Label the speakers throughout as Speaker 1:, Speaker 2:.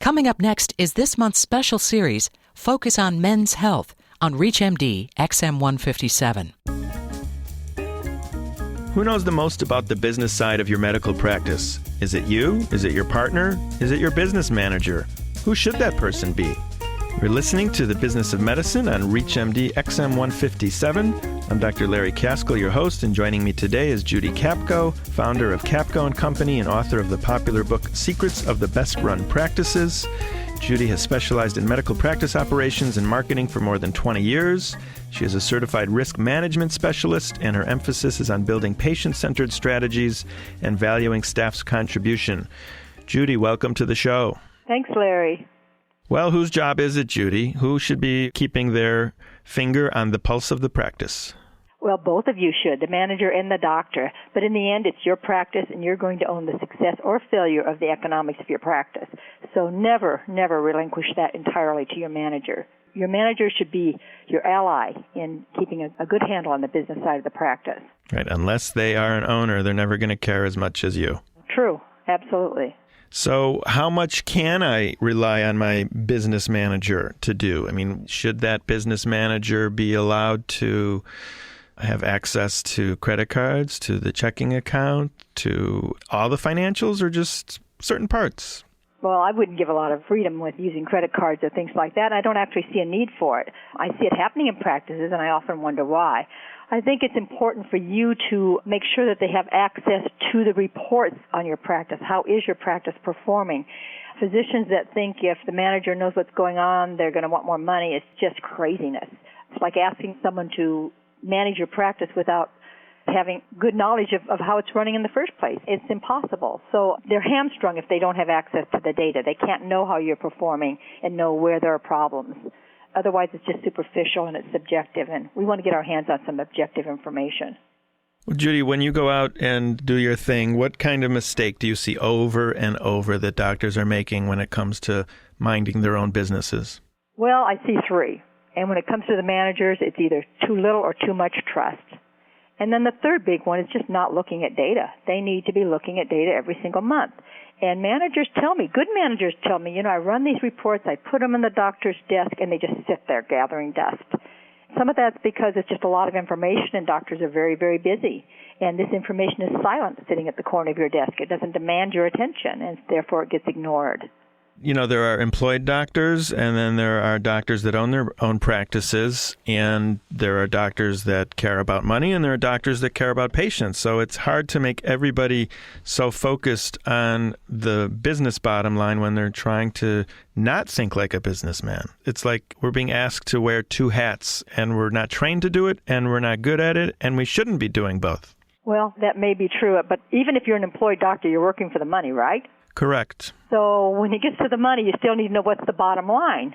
Speaker 1: Coming up next is this month's special series, Focus on Men's Health, on ReachMD XM157.
Speaker 2: Who knows the most about the business side of your medical practice? Is it you? Is it your partner? Is it your business manager? Who should that person be? You're listening to The Business of Medicine on ReachMD XM157. I'm Dr. Larry Kaskel, your host, and joining me today is Judy Capko, founder of Capko & Company and author of the popular book Secrets of the Best Run Practices. Judy has specialized in medical practice operations and marketing for more than 20 years. She is a certified risk management specialist, and her emphasis is on building patient-centered strategies and valuing staff's contribution. Judy, welcome to the show.
Speaker 3: Thanks, Larry.
Speaker 2: Well, whose job is it, Judy? Who should be keeping their finger on the pulse of the practice?
Speaker 3: Well, both of you should, the manager and the doctor. But in the end, it's your practice, and you're going to own the success or failure of the economics of your practice. So never relinquish that entirely to your manager. Your manager should be your ally in keeping a good handle on the business side of the practice.
Speaker 2: Right. Unless they are an owner, they're never going to care as much as you.
Speaker 3: True. Absolutely.
Speaker 2: So how much can I rely on my business manager to do? I mean, should that business manager be allowed to have access to credit cards, to the checking account, to all the financials, or just certain parts?
Speaker 3: Well, I wouldn't give a lot of freedom with using credit cards or things like that. I don't actually see a need for it. I see it happening in practices, and I often wonder why. I think it's important for you to make sure that they have access to the reports on your practice. How is your practice performing? Physicians that think if the manager knows what's going on, they're going to want more money, it's just craziness. It's like asking someone to manage your practice without having good knowledge of how it's running in the first place. It's impossible. So they're hamstrung if they don't have access to the data. They can't know how you're performing and know where there are problems. Otherwise, it's just superficial and it's subjective, and we want to get our hands on some objective information.
Speaker 2: Well, Judy, when you go out and do your thing, what kind of mistake do you see over and over that doctors are making when it comes to minding their own businesses?
Speaker 3: Well, I see three. And when it comes to the managers, it's either too little or too much trust. And then the third big one is just not looking at data. They need to be looking at data every single month. And managers tell me, good managers tell me, I run these reports, I put them in the doctor's desk, and they just sit there gathering dust. Some of that's because it's just a lot of information, and doctors are very, very busy. And this information is silent sitting at the corner of your desk. It doesn't demand your attention, and therefore it gets ignored.
Speaker 2: There are employed doctors, and then there are doctors that own their own practices, and there are doctors that care about money, and there are doctors that care about patients. So it's hard to make everybody so focused on the business bottom line when they're trying to not think like a businessman. It's like we're being asked to wear two hats, and we're not trained to do it, and we're not good at it, and we shouldn't be doing both. Well,
Speaker 3: that may be true, but even if you're an employed doctor, you're working for the money, right?
Speaker 2: Correct.
Speaker 3: So when it gets to the money, you still need to know what's the bottom line.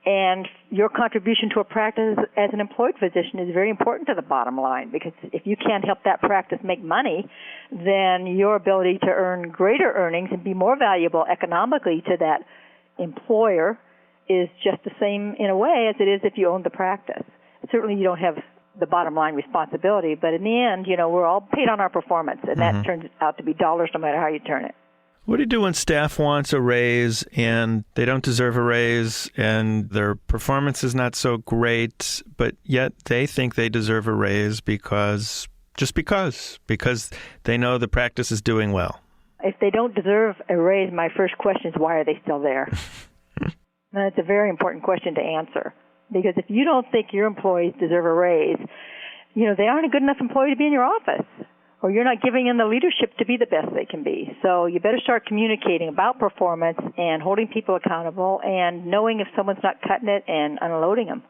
Speaker 3: And your contribution to a practice as an employed physician is very important to the bottom line, because if you can't help that practice make money, then your ability to earn greater earnings and be more valuable economically to that employer is just the same in a way as it is if you own the practice. Certainly you don't have the bottom line responsibility, but in the end, we're all paid on our performance, and that turns out to be dollars no matter how you turn it.
Speaker 2: What do you do when staff wants a raise and they don't deserve a raise and their performance is not so great, but yet they think they deserve a raise because they know the practice is doing well?
Speaker 3: If they don't deserve a raise, my first question is, why are they still there? And it's a very important question to answer, because if you don't think your employees deserve a raise, they aren't a good enough employee to be in your office, or you're not giving them the leadership to be the best they can be. So you better start communicating about performance and holding people accountable and knowing if someone's not cutting it and unloading them.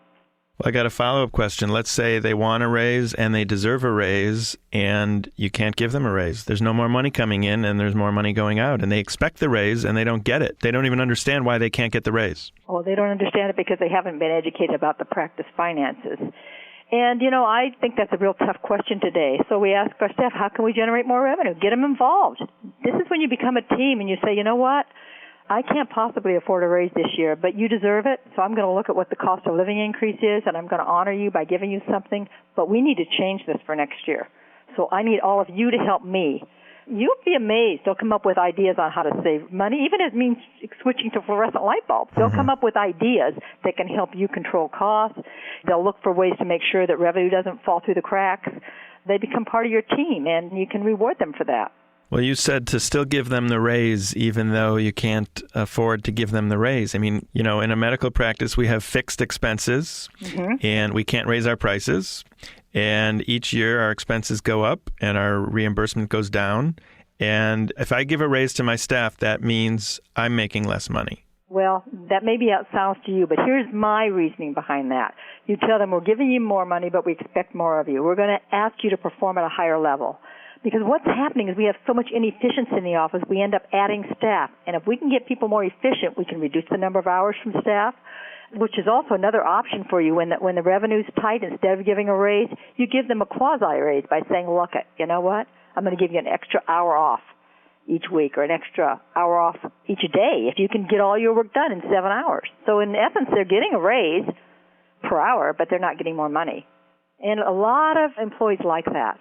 Speaker 2: Well, I got a follow-up question. Let's say they want a raise and they deserve a raise, and you can't give them a raise. There's no more money coming in and there's more money going out, and they expect the raise and they don't get it. They don't even understand why they can't get the raise.
Speaker 3: Well, they don't understand it because they haven't been educated about the practice finances. And, I think that's a real tough question today. So we ask our staff, how can we generate more revenue? Get them involved. This is when you become a team and you say, you know what? I can't possibly afford a raise this year, but you deserve it, so I'm going to look at what the cost of living increase is, and I'm going to honor you by giving you something, but we need to change this for next year. So I need all of you to help me you'll be amazed. They'll come up with ideas on how to save money, even if it means switching to fluorescent light bulbs. They'll come up with ideas that can help you control costs. They'll look for ways to make sure that revenue doesn't fall through the cracks. They become part of your team, and you can reward them for that.
Speaker 2: Well, you said to still give them the raise even though you can't afford to give them the raise. I mean, in a medical practice, we have fixed expenses, and we can't raise our prices. And each year our expenses go up and our reimbursement goes down. And if I give a raise to my staff, that means I'm making less money.
Speaker 3: Well, that may be how it sounds to you, but here's my reasoning behind that. You tell them, we're giving you more money, but we expect more of you. We're going to ask you to perform at a higher level. Because what's happening is we have so much inefficiency in the office, we end up adding staff. And if we can get people more efficient, we can reduce the number of hours from staff, which is also another option for you. When the revenue's tight, instead of giving a raise, you give them a quasi-raise by saying, look, you know what? I'm going to give you an extra hour off each week or an extra hour off each day if you can get all your work done in 7 hours. So in essence, they're getting a raise per hour, but they're not getting more money. And a lot of employees like that.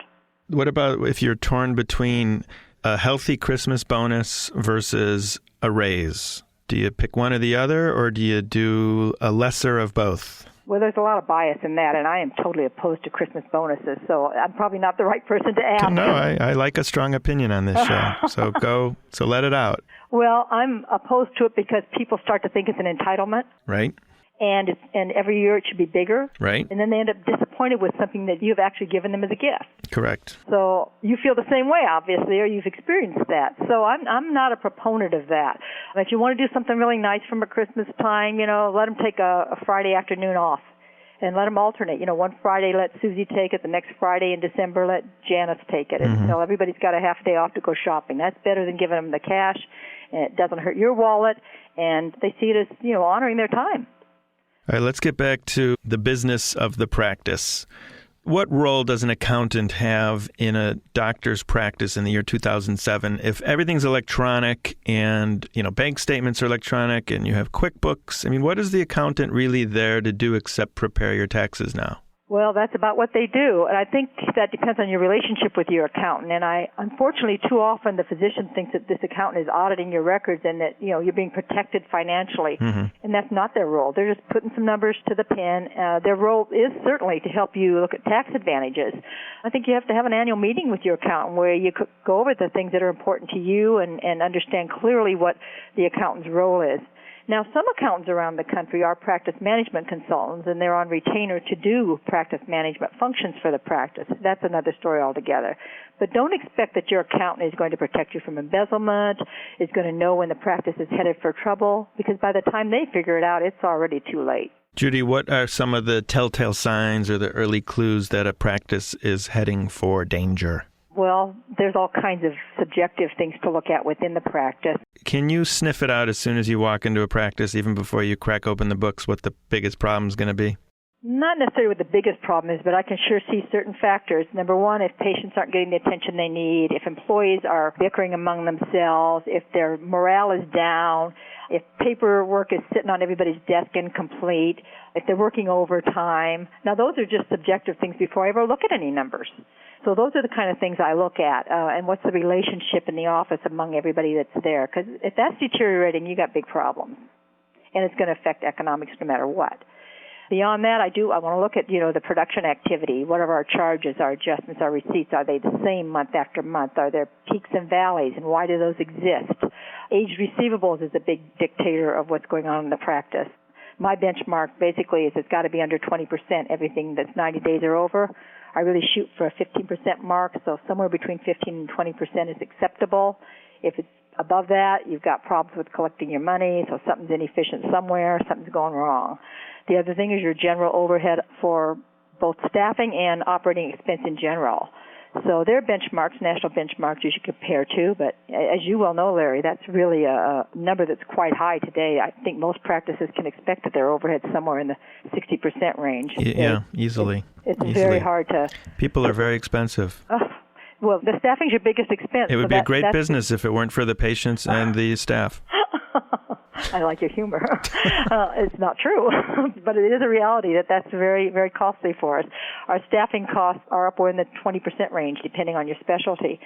Speaker 2: What about if you're torn between a healthy Christmas bonus versus a raise? Do you pick one or the other, or do you do a lesser of both?
Speaker 3: Well, there's a lot of bias in that, and I am totally opposed to Christmas bonuses, so I'm probably not the right person to ask.
Speaker 2: No, I like a strong opinion on this show, so let it out.
Speaker 3: Well, I'm opposed to it because people start to think it's an entitlement.
Speaker 2: Right.
Speaker 3: And every year it should be bigger.
Speaker 2: Right.
Speaker 3: And then they end up disappointed with something that you've actually given them as a gift.
Speaker 2: Correct.
Speaker 3: So you feel the same way, obviously, or you've experienced that. So I'm not a proponent of that. If you want to do something really nice from a Christmas time, let them take a Friday afternoon off. And let them alternate. One Friday let Susie take it. The next Friday in December let Janice take it. And so everybody's got a half day off to go shopping. That's better than giving them the cash. And it doesn't hurt your wallet. And they see it as, honoring their time.
Speaker 2: All right, let's get back to the business of the practice. What role does an accountant have in a doctor's practice in the year 2007 if everything's electronic and, bank statements are electronic and you have QuickBooks? I mean, what is the accountant really there to do except prepare your taxes now?
Speaker 3: Well, that's about what they do, and I think that depends on your relationship with your accountant. And unfortunately, too often the physician thinks that this accountant is auditing your records and that you're being protected financially, and that's not their role. They're just putting some numbers to the pen. Their role is certainly to help you look at tax advantages. I think you have to have an annual meeting with your accountant where you could go over the things that are important to you and understand clearly what the accountant's role is. Now, some accountants around the country are practice management consultants, and they're on retainer to do practice management functions for the practice. That's another story altogether. But don't expect that your accountant is going to protect you from embezzlement, is going to know when the practice is headed for trouble, because by the time they figure it out, it's already too late.
Speaker 2: Judy, what are some of the telltale signs or the early clues that a practice is heading for danger?
Speaker 3: Well, there's all kinds of subjective things to look at within the practice.
Speaker 2: Can you sniff it out as soon as you walk into a practice, even before you crack open the books, what the biggest problem is going to be?
Speaker 3: Not necessarily what the biggest problem is, but I can sure see certain factors. Number one, if patients aren't getting the attention they need, if employees are bickering among themselves, if their morale is down, if paperwork is sitting on everybody's desk incomplete, if they're working overtime. Now, those are just subjective things before I ever look at any numbers. So those are the kind of things I look at, and what's the relationship in the office among everybody that's there. Because if that's deteriorating, you got big problems, and it's going to affect economics no matter what. Beyond that, I want to look at, the production activity. What are our charges, our adjustments, our receipts? Are they the same month after month? Are there peaks and valleys, and why do those exist? Aged receivables is a big dictator of what's going on in the practice. My benchmark basically is it's got to be under 20%, everything that's 90 days or over. I really shoot for a 15% mark, so somewhere between 15 and 20% is acceptable. If it's above that, you've got problems with collecting your money, so something's inefficient somewhere, something's going wrong. The other thing is your general overhead for both staffing and operating expense in general. So there are benchmarks, national benchmarks you should compare to, but as you well know, Larry, that's really a number that's quite high today. I think most practices can expect that their overhead somewhere in the 60% range.
Speaker 2: Yeah, easily.
Speaker 3: It's very hard to...
Speaker 2: People are very expensive.
Speaker 3: Well, the staffing's your biggest expense.
Speaker 2: It would be a great business if it weren't for the patients and the staff.
Speaker 3: I like your humor. It's not true, but it is a reality that's very, very costly for us. Our staffing costs are upward in the 20% range, depending on your specialty.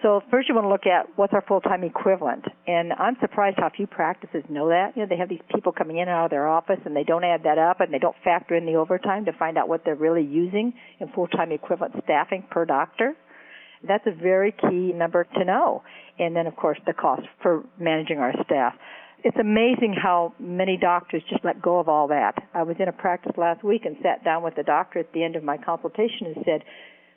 Speaker 3: So first you want to look at what's our full-time equivalent. And I'm surprised how few practices know that. You know, they have these people coming in and out of their office, and they don't add that up, and they don't factor in the overtime to find out what they're really using in full-time equivalent staffing per doctor. That's a very key number to know. And then, of course, the cost for managing our staff. It's amazing how many doctors just let go of all that. I was in a practice last week and sat down with the doctor at the end of my consultation and said,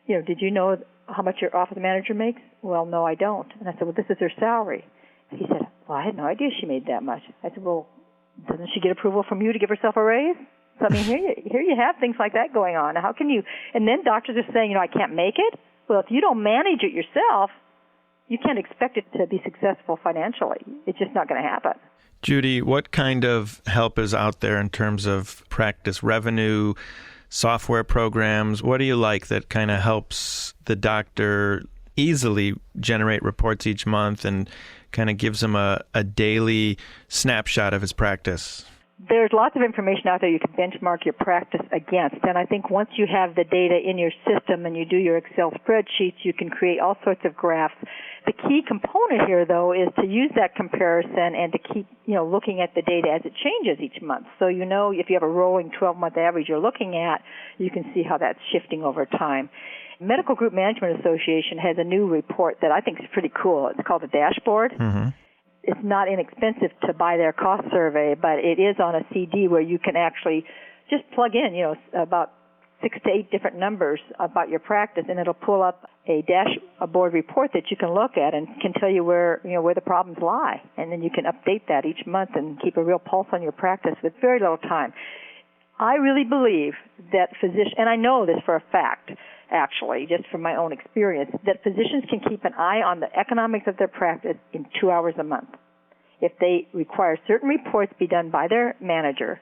Speaker 3: you know, did you know how much your office manager makes? Well, no, I don't. And I said, well, this is her salary. He said, well, I had no idea she made that much. I said, well, doesn't she get approval from you to give herself a raise? So, I mean, here you have things like that going on. How can you? And then doctors are saying, you know, I can't make it. Well, if you don't manage it yourself, you can't expect it to be successful financially. It's just not going to happen.
Speaker 2: Judy, what kind of help is out there in terms of practice revenue, software programs? What do you like that kind of helps the doctor easily generate reports each month and kind of gives him a daily snapshot of his practice?
Speaker 3: There's lots of information out there you can benchmark your practice against. And I think once you have the data in your system and you do your Excel spreadsheets, you can create all sorts of graphs. The key component here, though, is to use that comparison and to keep, you know, looking at the data as it changes each month. So you know if you have a rolling 12-month average you're looking at, you can see how that's shifting over time. Medical Group Management Association has a new report that I think is pretty cool. It's called a dashboard. Mm-hmm. It's not inexpensive to buy their cost survey, but it is on a CD where you can actually just plug in, you know, about 6 to 8 different numbers about your practice, and it'll pull up a dashboard report that you can look at and can tell you where the problems lie. And then you can update that each month and keep a real pulse on your practice with very little time. I really believe that physicians, and I know this for a fact, actually, just from my own experience, that physicians can keep an eye on the economics of their practice in 2 hours a month. If they require certain reports be done by their manager,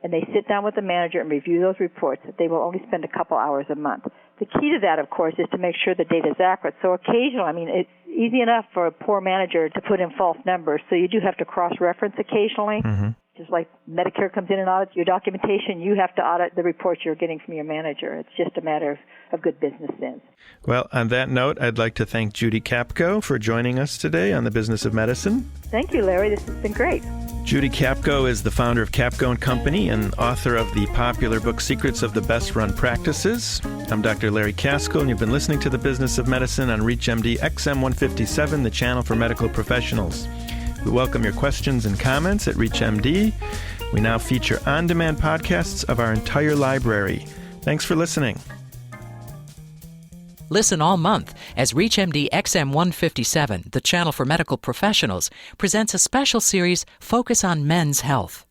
Speaker 3: and they sit down with the manager and review those reports, they will only spend a couple hours a month. The key to that, of course, is to make sure the data is accurate. So occasionally, I mean, it's easy enough for a poor manager to put in false numbers, so you do have to cross-reference occasionally. Mm-hmm. Just like Medicare comes in and audits your documentation, you have to audit the reports you're getting from your manager. It's just a matter of good business sense.
Speaker 2: Well, on that note, I'd like to thank Judy Capko for joining us today on The Business of Medicine.
Speaker 3: Thank you, Larry. This has been great.
Speaker 2: Judy Capko is the founder of Capko & Company and author of the popular book Secrets of the Best Run Practices. I'm Dr. Larry Kaskel, and you've been listening to The Business of Medicine on ReachMD XM157, the channel for medical professionals. We welcome your questions and comments at ReachMD. We now feature on-demand podcasts of our entire library. Thanks for listening.
Speaker 1: Listen all month as ReachMD XM157, the channel for medical professionals, presents a special series, Focus on Men's Health.